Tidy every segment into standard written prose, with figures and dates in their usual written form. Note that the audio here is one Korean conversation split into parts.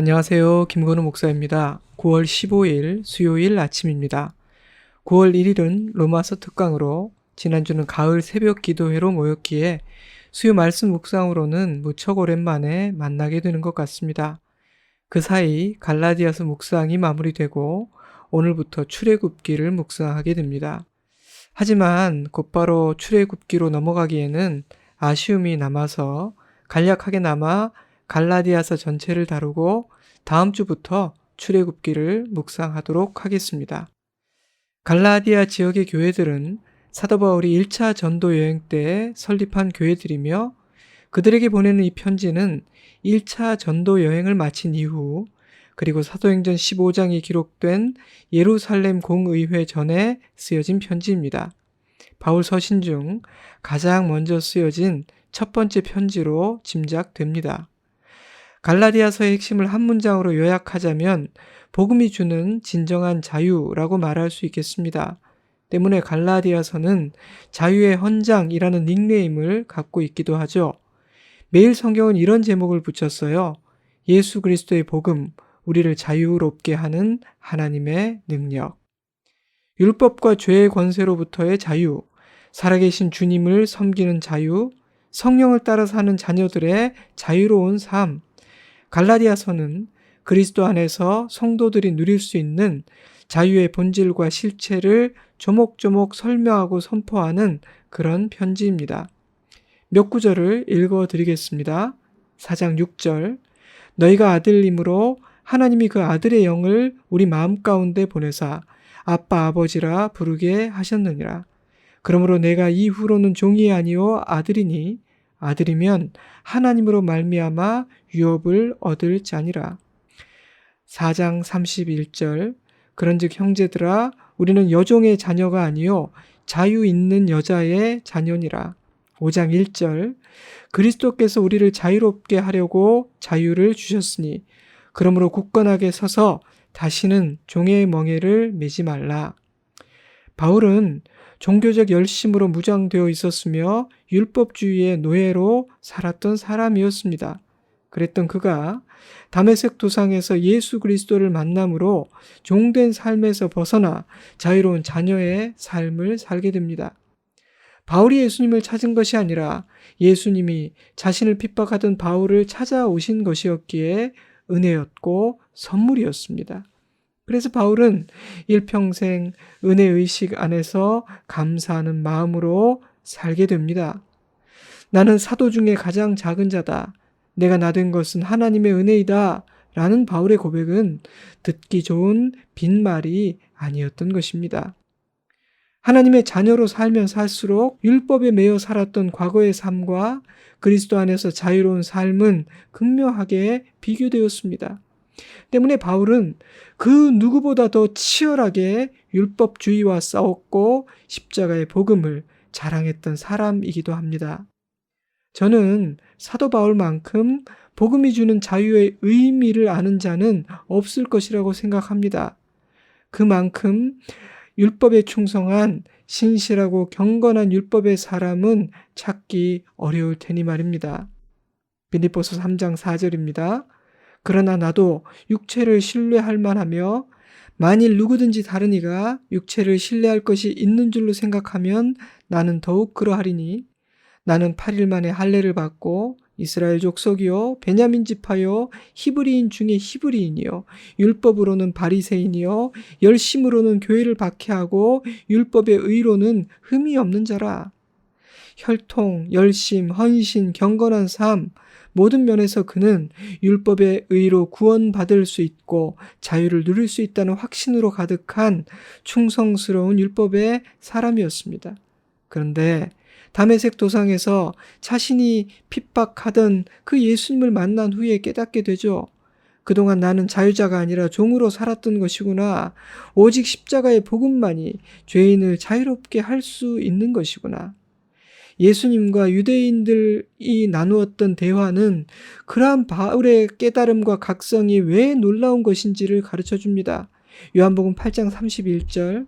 안녕하세요. 김건우 목사입니다. 9월 15일 수요일 아침입니다. 9월 1일은 로마서 특강으로 지난주는 가을 새벽 기도회로 모였기에 수요 말씀 묵상으로는 무척 오랜만에 만나게 되는 것 같습니다. 그 사이 갈라디아서 묵상이 마무리되고 오늘부터 출애굽기를 묵상하게 됩니다. 하지만 곧바로 출애굽기로 넘어가기에는 아쉬움이 남아서 간략하게나마 갈라디아서 전체를 다루고 다음 주부터 출애굽기를 묵상하도록 하겠습니다. 갈라디아 지역의 교회들은 사도 바울이 1차 전도 여행 때 설립한 교회들이며 그들에게 보내는 이 편지는 1차 전도 여행을 마친 이후 그리고 사도행전 15장이 기록된 예루살렘 공의회 전에 쓰여진 편지입니다. 바울 서신 중 가장 먼저 쓰여진 첫 번째 편지로 짐작됩니다. 갈라디아서의 핵심을 한 문장으로 요약하자면 복음이 주는 진정한 자유라고 말할 수 있겠습니다. 때문에 갈라디아서는 자유의 헌장이라는 닉네임을 갖고 있기도 하죠. 매일 성경은 이런 제목을 붙였어요. 예수 그리스도의 복음, 우리를 자유롭게 하는 하나님의 능력. 율법과 죄의 권세로부터의 자유, 살아계신 주님을 섬기는 자유, 성령을 따라 사는 자녀들의 자유로운 삶. 갈라디아서는 그리스도 안에서 성도들이 누릴 수 있는 자유의 본질과 실체를 조목조목 설명하고 선포하는 그런 편지입니다. 몇 구절을 읽어드리겠습니다. 4장 6절 너희가 아들임으로 하나님이 그 아들의 영을 우리 마음 가운데 보내사 아빠 아버지라 부르게 하셨느니라. 그러므로 내가 이후로는 종이 아니요 아들이니 아들이면 하나님으로 말미암아 유업을 얻을 자니라. 4장 31절 그런즉 형제들아 우리는 여종의 자녀가 아니요 자유 있는 여자의 자녀니라. 5장 1절 그리스도께서 우리를 자유롭게 하려고 자유를 주셨으니 그러므로 굳건하게 서서 다시는 종의 멍에를 매지 말라. 바울은 종교적 열심으로 무장되어 있었으며 율법주의의 노예로 살았던 사람이었습니다. 그랬던 그가 다메섹 도상에서 예수 그리스도를 만남으로 종된 삶에서 벗어나 자유로운 자녀의 삶을 살게 됩니다. 바울이 예수님을 찾은 것이 아니라 예수님이 자신을 핍박하던 바울을 찾아오신 것이었기에 은혜였고 선물이었습니다. 그래서 바울은 일평생 은혜의식 안에서 감사하는 마음으로 살게 됩니다. 나는 사도 중에 가장 작은 자다. 내가 나된 것은 하나님의 은혜이다. 라는 바울의 고백은 듣기 좋은 빈말이 아니었던 것입니다. 하나님의 자녀로 살면 살수록 율법에 매여 살았던 과거의 삶과 그리스도 안에서 자유로운 삶은 극명하게 비교되었습니다. 때문에 바울은 그 누구보다 더 치열하게 율법주의와 싸웠고 십자가의 복음을 자랑했던 사람이기도 합니다. 저는 사도 바울만큼 복음이 주는 자유의 의미를 아는 자는 없을 것이라고 생각합니다. 그만큼 율법에 충성한 신실하고 경건한 율법의 사람은 찾기 어려울 테니 말입니다. 빌립보서 3장 4절입니다. 그러나 나도 육체를 신뢰할 만하며 만일 누구든지 다른 이가 육체를 신뢰할 것이 있는 줄로 생각하면 나는 더욱 그러하리니 나는 8일 만에 할례를 받고 이스라엘 족속이요 베냐민 지파요 히브리인 중에 히브리인이요 율법으로는 바리새인이요 열심으로는 교회를 박해하고 율법의 의로는 흠이 없는 자라. 혈통, 열심, 헌신, 경건한 삶 모든 면에서 그는 율법의 의로 구원받을 수 있고 자유를 누릴 수 있다는 확신으로 가득한 충성스러운 율법의 사람이었습니다. 그런데 다메섹 도상에서 자신이 핍박하던 그 예수님을 만난 후에 깨닫게 되죠. 그동안 나는 자유자가 아니라 종으로 살았던 것이구나. 오직 십자가의 복음만이 죄인을 자유롭게 할 수 있는 것이구나. 예수님과 유대인들이 나누었던 대화는 그러한 바울의 깨달음과 각성이 왜 놀라운 것인지를 가르쳐 줍니다. 요한복음 8장 31절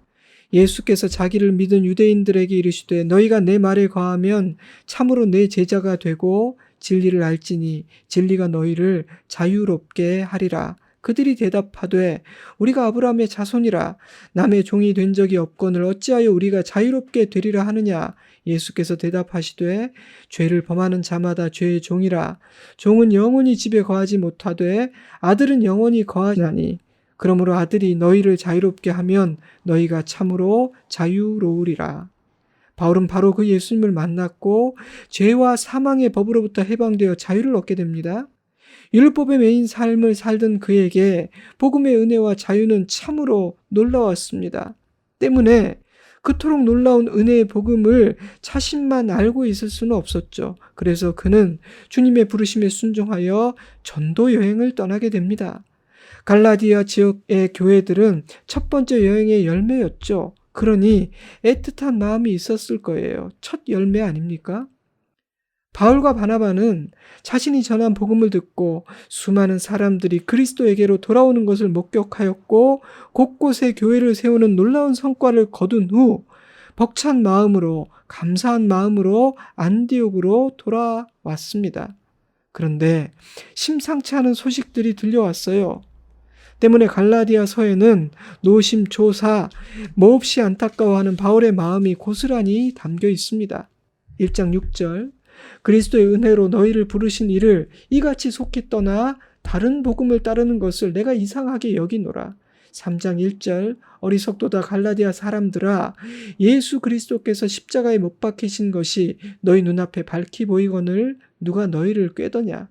예수께서 자기를 믿은 유대인들에게 이르시되 너희가 내 말에 거하면 참으로 내 제자가 되고 진리를 알지니 진리가 너희를 자유롭게 하리라. 그들이 대답하되 우리가 아브라함의 자손이라 남의 종이 된 적이 없거늘 어찌하여 우리가 자유롭게 되리라 하느냐. 예수께서 대답하시되 죄를 범하는 자마다 죄의 종이라. 종은 영원히 집에 거하지 못하되 아들은 영원히 거하나니 그러므로 아들이 너희를 자유롭게 하면 너희가 참으로 자유로우리라. 바울은 바로 그 예수님을 만났고 죄와 사망의 법으로부터 해방되어 자유를 얻게 됩니다. 율법의 매인 삶을 살던 그에게 복음의 은혜와 자유는 참으로 놀라웠습니다. 때문에 그토록 놀라운 은혜의 복음을 자신만 알고 있을 수는 없었죠. 그래서 그는 주님의 부르심에 순종하여 전도 여행을 떠나게 됩니다. 갈라디아 지역의 교회들은 첫 번째 여행의 열매였죠. 그러니 애틋한 마음이 있었을 거예요. 첫 열매 아닙니까? 바울과 바나바는 자신이 전한 복음을 듣고 수많은 사람들이 그리스도에게로 돌아오는 것을 목격하였고 곳곳에 교회를 세우는 놀라운 성과를 거둔 후 벅찬 마음으로 감사한 마음으로 안디옥으로 돌아왔습니다. 그런데 심상치 않은 소식들이 들려왔어요. 때문에 갈라디아서에는 노심초사, 몹시 안타까워하는 바울의 마음이 고스란히 담겨 있습니다. 1장 6절 그리스도의 은혜로 너희를 부르신 이를 이같이 속히 떠나 다른 복음을 따르는 것을 내가 이상하게 여기노라. 3장 1절 어리석도다 갈라디아 사람들아 예수 그리스도께서 십자가에 못 박히신 것이 너희 눈앞에 밝히 보이거늘 누가 너희를 꾀더냐.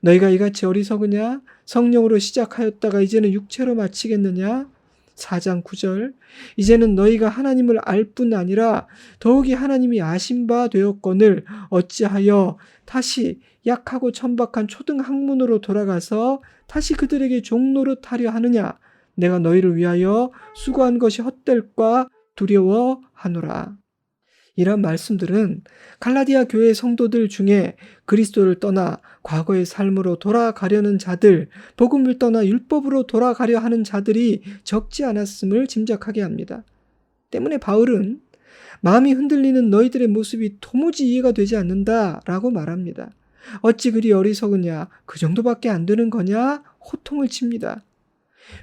너희가 이같이 어리석으냐? 성령으로 시작하였다가 이제는 육체로 마치겠느냐? 4장 9절 이제는 너희가 하나님을 알 뿐 아니라 더욱이 하나님이 아신 바 되었거늘 어찌하여 다시 약하고 천박한 초등 학문으로 돌아가서 다시 그들에게 종노릇하려 하느냐? 내가 너희를 위하여 수고한 것이 헛될까 두려워하노라. 이런 말씀들은 갈라디아 교회 성도들 중에 그리스도를 떠나 과거의 삶으로 돌아가려는 자들, 복음을 떠나 율법으로 돌아가려 하는 자들이 적지 않았음을 짐작하게 합니다. 때문에 바울은 마음이 흔들리는 너희들의 모습이 도무지 이해가 되지 않는다라고 말합니다. 어찌 그리 어리석으냐? 그 정도밖에 안 되는 거냐? 호통을 칩니다.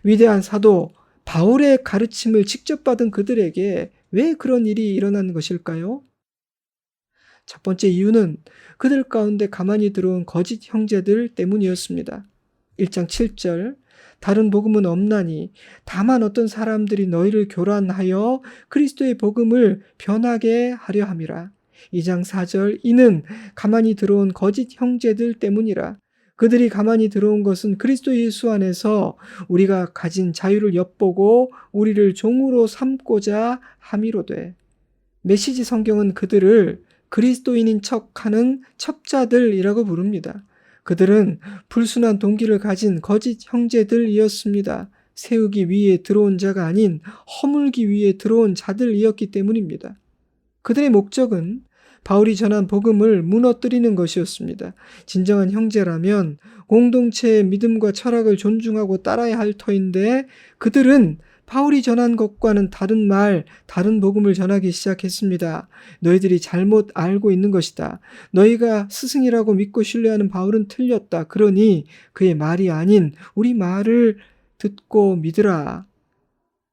위대한 사도 바울의 가르침을 직접 받은 그들에게 왜 그런 일이 일어난 것일까요? 첫 번째 이유는 그들 가운데 가만히 들어온 거짓 형제들 때문이었습니다. 1장 7절 다른 복음은 없나니 다만 어떤 사람들이 너희를 교란하여 그리스도의 복음을 변하게 하려 함이라. 2장 4절 이는 가만히 들어온 거짓 형제들 때문이라. 그들이 가만히 들어온 것은 그리스도 예수 안에서 우리가 가진 자유를 엿보고 우리를 종으로 삼고자 함이로되. 메시지 성경은 그들을 그리스도인인 척하는 첩자들이라고 부릅니다. 그들은 불순한 동기를 가진 거짓 형제들이었습니다. 세우기 위해 들어온 자가 아닌 허물기 위해 들어온 자들이었기 때문입니다. 그들의 목적은 바울이 전한 복음을 무너뜨리는 것이었습니다. 진정한 형제라면 공동체의 믿음과 철학을 존중하고 따라야 할 터인데 그들은 바울이 전한 것과는 다른 다른 복음을 전하기 시작했습니다. 너희들이 잘못 알고 있는 것이다. 너희가 스승이라고 믿고 신뢰하는 바울은 틀렸다. 그러니 그의 말이 아닌 우리 말을 듣고 믿으라.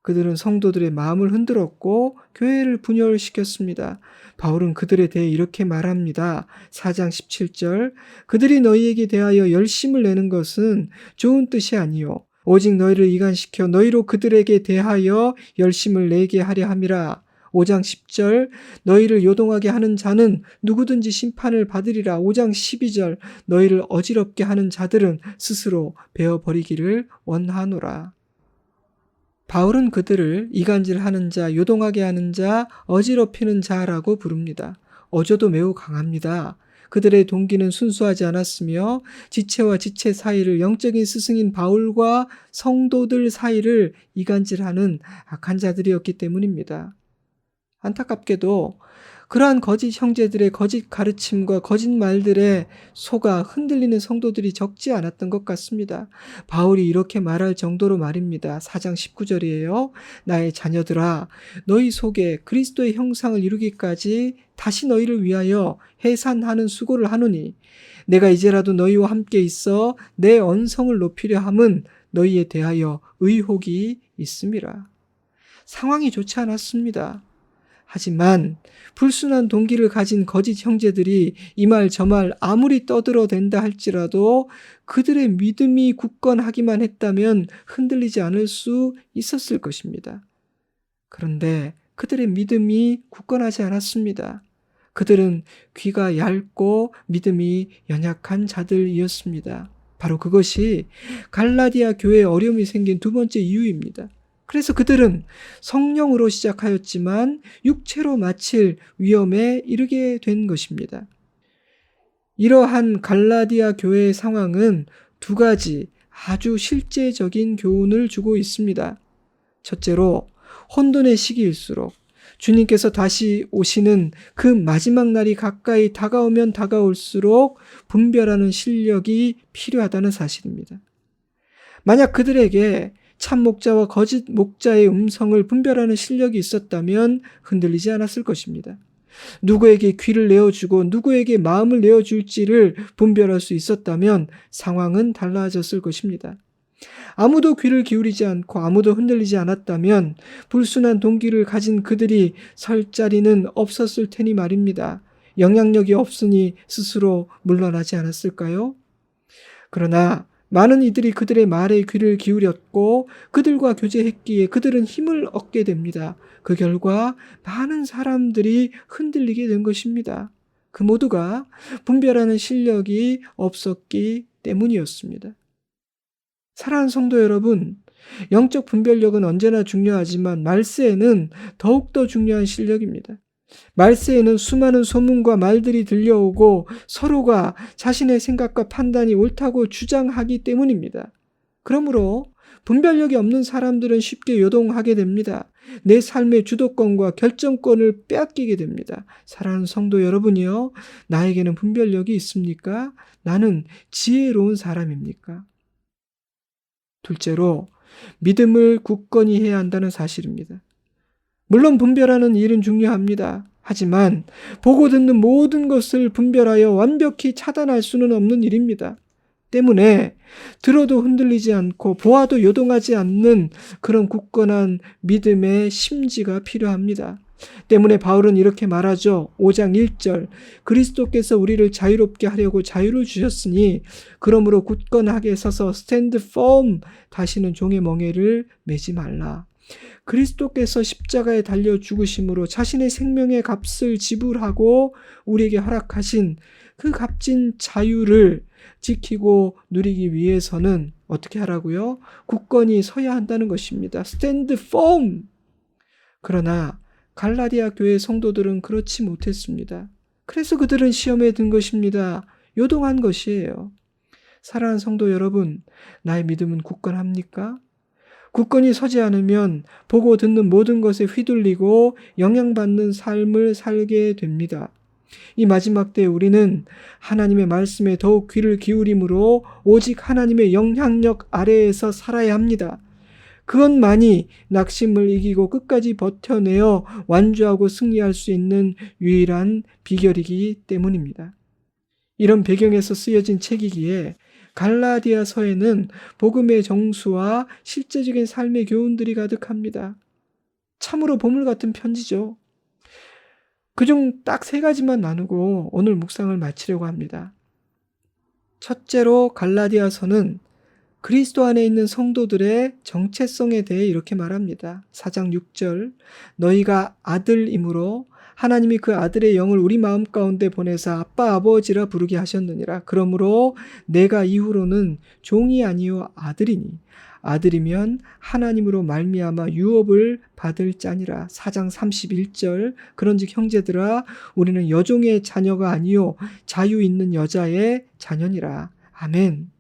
그들은 성도들의 마음을 흔들었고 교회를 분열시켰습니다. 바울은 그들에 대해 이렇게 말합니다. 4장 17절 그들이 너희에게 대하여 열심을 내는 것은 좋은 뜻이 아니요 오직 너희를 이간시켜 너희로 그들에게 대하여 열심을 내게 하려 함이라. 5장 10절 너희를 요동하게 하는 자는 누구든지 심판을 받으리라. 5장 12절 너희를 어지럽게 하는 자들은 스스로 베어버리기를 원하노라. 바울은 그들을 이간질하는 자, 요동하게 하는 자, 어지럽히는 자라고 부릅니다. 어조도 매우 강합니다. 그들의 동기는 순수하지 않았으며 지체와 지체 사이를 영적인 스승인 바울과 성도들 사이를 이간질하는 악한 자들이었기 때문입니다. 안타깝게도 그러한 거짓 형제들의 거짓 가르침과 거짓 말들에 속아 흔들리는 성도들이 적지 않았던 것 같습니다. 바울이 이렇게 말할 정도로 말입니다. 4장 19절이에요. 나의 자녀들아 너희 속에 그리스도의 형상을 이루기까지 다시 너희를 위하여 해산하는 수고를 하노니 내가 이제라도 너희와 함께 있어 내 언성을 높이려 함은 너희에 대하여 의혹이 있음이라. 상황이 좋지 않았습니다. 하지만 불순한 동기를 가진 거짓 형제들이 이 말 저 말 아무리 떠들어댄다 할지라도 그들의 믿음이 굳건하기만 했다면 흔들리지 않을 수 있었을 것입니다. 그런데 그들의 믿음이 굳건하지 않았습니다. 그들은 귀가 얇고 믿음이 연약한 자들이었습니다. 바로 그것이 갈라디아 교회에 어려움이 생긴 두 번째 이유입니다. 그래서 그들은 성령으로 시작하였지만 육체로 마칠 위험에 이르게 된 것입니다. 이러한 갈라디아 교회의 상황은 두 가지 아주 실제적인 교훈을 주고 있습니다. 첫째로, 혼돈의 시기일수록 주님께서 다시 오시는 그 마지막 날이 가까이 다가오면 다가올수록 분별하는 실력이 필요하다는 사실입니다. 만약 그들에게 참 목자와 거짓 목자의 음성을 분별하는 실력이 있었다면 흔들리지 않았을 것입니다. 누구에게 귀를 내어주고 누구에게 마음을 내어줄지를 분별할 수 있었다면 상황은 달라졌을 것입니다. 아무도 귀를 기울이지 않고 아무도 흔들리지 않았다면 불순한 동기를 가진 그들이 설 자리는 없었을 테니 말입니다. 영향력이 없으니 스스로 물러나지 않았을까요? 그러나 많은 이들이 그들의 말에 귀를 기울였고 그들과 교제했기에 그들은 힘을 얻게 됩니다. 그 결과 많은 사람들이 흔들리게 된 것입니다. 그 모두가 분별하는 실력이 없었기 때문이었습니다. 사랑하는 성도 여러분, 영적 분별력은 언제나 중요하지만 말세에는 더욱더 중요한 실력입니다. 말세에는 수많은 소문과 말들이 들려오고 서로가 자신의 생각과 판단이 옳다고 주장하기 때문입니다. 그러므로 분별력이 없는 사람들은 쉽게 요동하게 됩니다. 내 삶의 주도권과 결정권을 빼앗기게 됩니다. 사랑하는 성도 여러분이요, 나에게는 분별력이 있습니까? 나는 지혜로운 사람입니까? 둘째로, 믿음을 굳건히 해야 한다는 사실입니다. 물론 분별하는 일은 중요합니다. 하지만 보고 듣는 모든 것을 분별하여 완벽히 차단할 수는 없는 일입니다. 때문에 들어도 흔들리지 않고 보아도 요동하지 않는 그런 굳건한 믿음의 심지가 필요합니다. 때문에 바울은 이렇게 말하죠. 5장 1절, 그리스도께서 우리를 자유롭게 하려고 자유를 주셨으니 그러므로 굳건하게 서서 stand firm, 다시는 종의 멍에를 매지 말라. 그리스도께서 십자가에 달려 죽으심으로 자신의 생명의 값을 지불하고 우리에게 허락하신 그 값진 자유를 지키고 누리기 위해서는 어떻게 하라고요? 굳건히 서야 한다는 것입니다. stand firm. 그러나 갈라디아 교회 성도들은 그렇지 못했습니다. 그래서 그들은 시험에 든 것입니다. 요동한 것이에요. 사랑하는 성도 여러분, 나의 믿음은 굳건합니까? 굳건히 서지 않으면 보고 듣는 모든 것에 휘둘리고 영향받는 삶을 살게 됩니다. 이 마지막 때에 우리는 하나님의 말씀에 더욱 귀를 기울임으로 오직 하나님의 영향력 아래에서 살아야 합니다. 그것만이 낙심을 이기고 끝까지 버텨내어 완주하고 승리할 수 있는 유일한 비결이기 때문입니다. 이런 배경에서 쓰여진 책이기에 갈라디아서에는 복음의 정수와 실제적인 삶의 교훈들이 가득합니다. 참으로 보물 같은 편지죠. 그중 딱 3가지만 나누고 오늘 묵상을 마치려고 합니다. 첫째로 갈라디아서는 그리스도 안에 있는 성도들의 정체성에 대해 이렇게 말합니다. 4장 6절, 너희가 아들이므로 하나님이 그 아들의 영을 우리 마음 가운데 보내사 아빠 아버지라 부르게 하셨느니라. 그러므로 내가 이후로는 종이 아니요 아들이니 아들이면 하나님으로 말미암아 유업을 받을 자니라. 4장 31절, 그런즉 형제들아 우리는 여종의 자녀가 아니요 자유 있는 여자의 자녀니라. 아멘.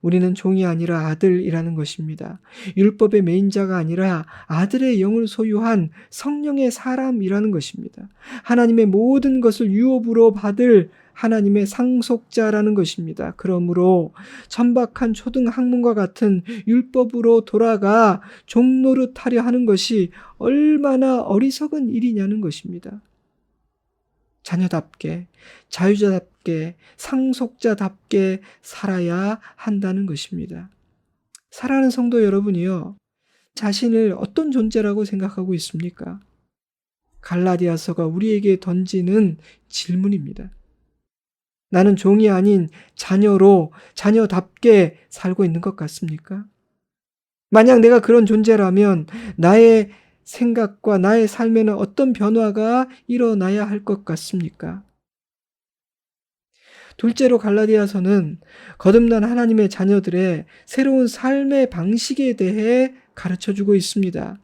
우리는 종이 아니라 아들이라는 것입니다. 율법의 매인자가 아니라 아들의 영을 소유한 성령의 사람이라는 것입니다. 하나님의 모든 것을 유업으로 받을 하나님의 상속자라는 것입니다. 그러므로 천박한 초등학문과 같은 율법으로 돌아가 종노릇하려 하는 것이 얼마나 어리석은 일이냐는 것입니다. 자녀답게, 자유자답게, 상속자답게 살아야 한다는 것입니다. 사랑하는 성도 여러분이요, 자신을 어떤 존재라고 생각하고 있습니까? 갈라디아서가 우리에게 던지는 질문입니다. 나는 종이 아닌 자녀로 자녀답게 살고 있는 것 같습니까? 만약 내가 그런 존재라면 나의 생각과 나의 삶에는 어떤 변화가 일어나야 할 것 같습니까? 둘째로 갈라디아서는 거듭난 하나님의 자녀들의 새로운 삶의 방식에 대해 가르쳐주고 있습니다.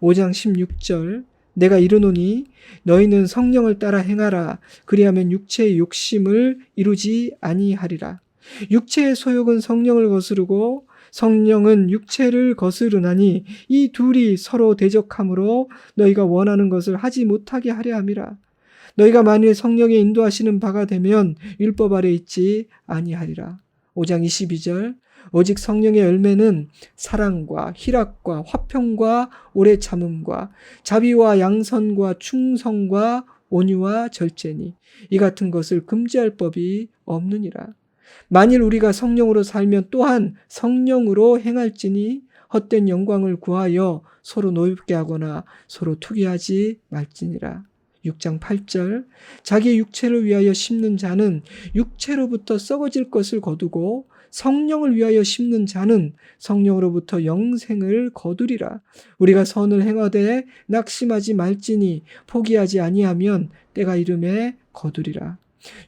5장 16절, 내가 이르노니 너희는 성령을 따라 행하라. 그리하면 육체의 욕심을 이루지 아니하리라. 육체의 소욕은 성령을 거스르고 성령은 육체를 거스르나니 이 둘이 서로 대적하므로 너희가 원하는 것을 하지 못하게 하려 함이라. 너희가 만일 성령의 인도하시는 바가 되면 율법 아래 있지 아니하리라. 5장 22절, 오직 성령의 열매는 사랑과 희락과 화평과 오래 참음과 자비와 양선과 충성과 온유와 절제니 이 같은 것을 금지할 법이 없느니라. 만일 우리가 성령으로 살면 또한 성령으로 행할지니 헛된 영광을 구하여 서로 노엽게 하거나 서로 투기하지 말지니라. 6장 8절, 자기 육체를 위하여 심는 자는 육체로부터 썩어질 것을 거두고 성령을 위하여 심는 자는 성령으로부터 영생을 거두리라. 우리가 선을 행하되 낙심하지 말지니 포기하지 아니하면 때가 이름에 거두리라.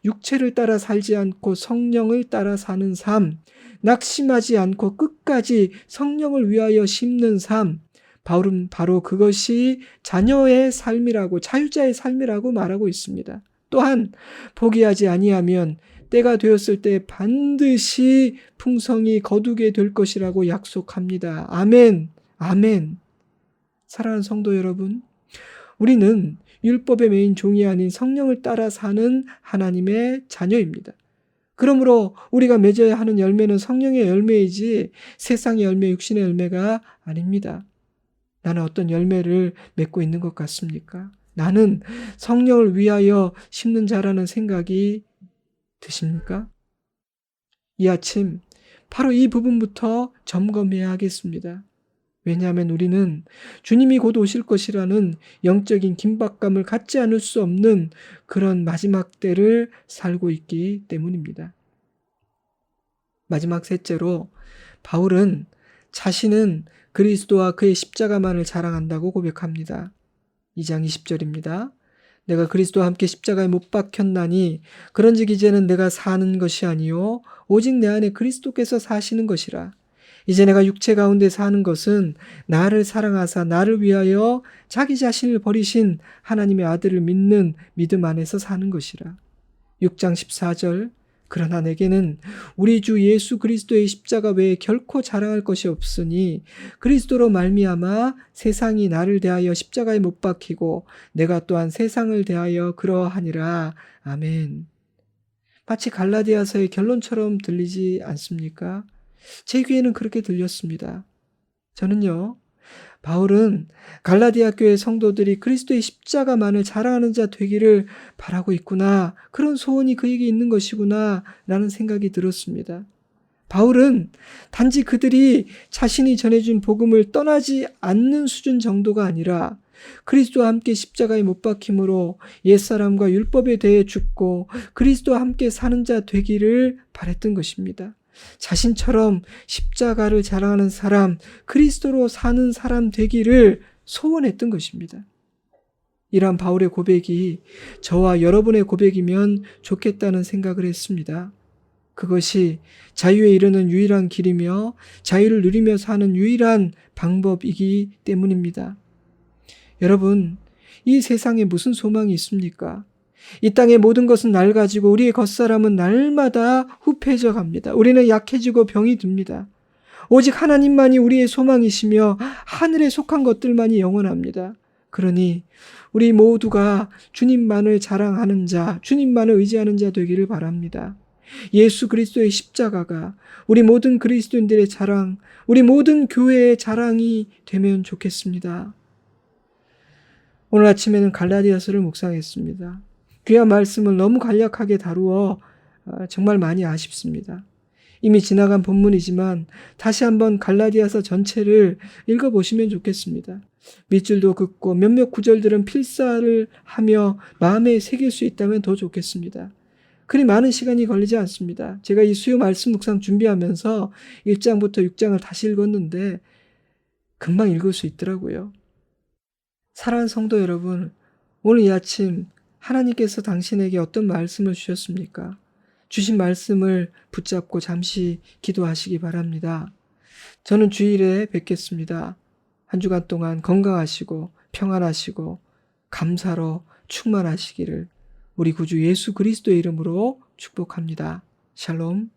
육체를 따라 살지 않고 성령을 따라 사는 삶, 낙심하지 않고 끝까지 성령을 위하여 심는 삶, 바울은 바로 그것이 자녀의 삶이라고, 자유자의 삶이라고 말하고 있습니다. 또한 포기하지 아니하면 때가 되었을 때 반드시 풍성이 거두게 될 것이라고 약속합니다. 아멘, 아멘. 사랑하는 성도 여러분, 우리는 율법의 메인 종이 아닌 성령을 따라 사는 하나님의 자녀입니다. 그러므로 우리가 맺어야 하는 열매는 성령의 열매이지 세상의 열매, 육신의 열매가 아닙니다. 나는 어떤 열매를 맺고 있는 것 같습니까? 나는 성령을 위하여 심는 자라는 생각이 드십니까? 이 아침 바로 이 부분부터 점검해야 하겠습니다. 왜냐하면 우리는 주님이 곧 오실 것이라는 영적인 긴박감을 갖지 않을 수 없는 그런 마지막 때를 살고 있기 때문입니다. 마지막 셋째로 바울은 자신은 그리스도와 그의 십자가만을 자랑한다고 고백합니다. 2장 20절입니다. 내가 그리스도와 함께 십자가에 못 박혔나니 그런즉 이제는 내가 사는 것이 아니요 오직 내 안에 그리스도께서 사시는 것이라. 이제 내가 육체 가운데 사는 것은 나를 사랑하사 나를 위하여 자기 자신을 버리신 하나님의 아들을 믿는 믿음 안에서 사는 것이라. 6장 14절, 그러나 내게는 우리 주 예수 그리스도의 십자가 외에 결코 자랑할 것이 없으니 그리스도로 말미암아 세상이 나를 대하여 십자가에 못 박히고 내가 또한 세상을 대하여 그러하니라. 아멘. 마치 갈라디아서의 결론처럼 들리지 않습니까? 제 귀에는 그렇게 들렸습니다. 저는요, 바울은 갈라디아 교회 성도들이 그리스도의 십자가만을 자랑하는 자 되기를 바라고 있구나, 그런 소원이 그에게 있는 것이구나 라는 생각이 들었습니다. 바울은 단지 그들이 자신이 전해준 복음을 떠나지 않는 수준 정도가 아니라 그리스도와 함께 십자가에 못 박힘으로 옛사람과 율법에 대해 죽고 그리스도와 함께 사는 자 되기를 바랬던 것입니다. 자신처럼 십자가를 자랑하는 사람, 그리스도로 사는 사람 되기를 소원했던 것입니다. 이러한 바울의 고백이 저와 여러분의 고백이면 좋겠다는 생각을 했습니다. 그것이 자유에 이르는 유일한 길이며 자유를 누리며 사는 유일한 방법이기 때문입니다. 여러분, 이 세상에 무슨 소망이 있습니까? 이 땅의 모든 것은 낡아지고 우리의 겉사람은 날마다 후패져 갑니다. 우리는 약해지고 병이 듭니다. 오직 하나님만이 우리의 소망이시며 하늘에 속한 것들만이 영원합니다. 그러니 우리 모두가 주님만을 자랑하는 자, 주님만을 의지하는 자 되기를 바랍니다. 예수 그리스도의 십자가가 우리 모든 그리스도인들의 자랑, 우리 모든 교회의 자랑이 되면 좋겠습니다. 오늘 아침에는 갈라디아서를 묵상했습니다. 귀한 말씀을 너무 간략하게 다루어 정말 많이 아쉽습니다. 이미 지나간 본문이지만 다시 한번 갈라디아서 전체를 읽어보시면 좋겠습니다. 밑줄도 긋고 몇몇 구절들은 필사를 하며 마음에 새길 수 있다면 더 좋겠습니다. 그리 많은 시간이 걸리지 않습니다. 제가 이 수요 말씀 묵상 준비하면서 1장부터 6장을 다시 읽었는데 금방 읽을 수 있더라고요. 사랑하는 성도 여러분, 오늘 이 아침 하나님께서 당신에게 어떤 말씀을 주셨습니까? 주신 말씀을 붙잡고 잠시 기도하시기 바랍니다. 저는 주일에 뵙겠습니다. 한 주간 동안 건강하시고 평안하시고 감사로 충만하시기를 우리 구주 예수 그리스도의 이름으로 축복합니다. 샬롬.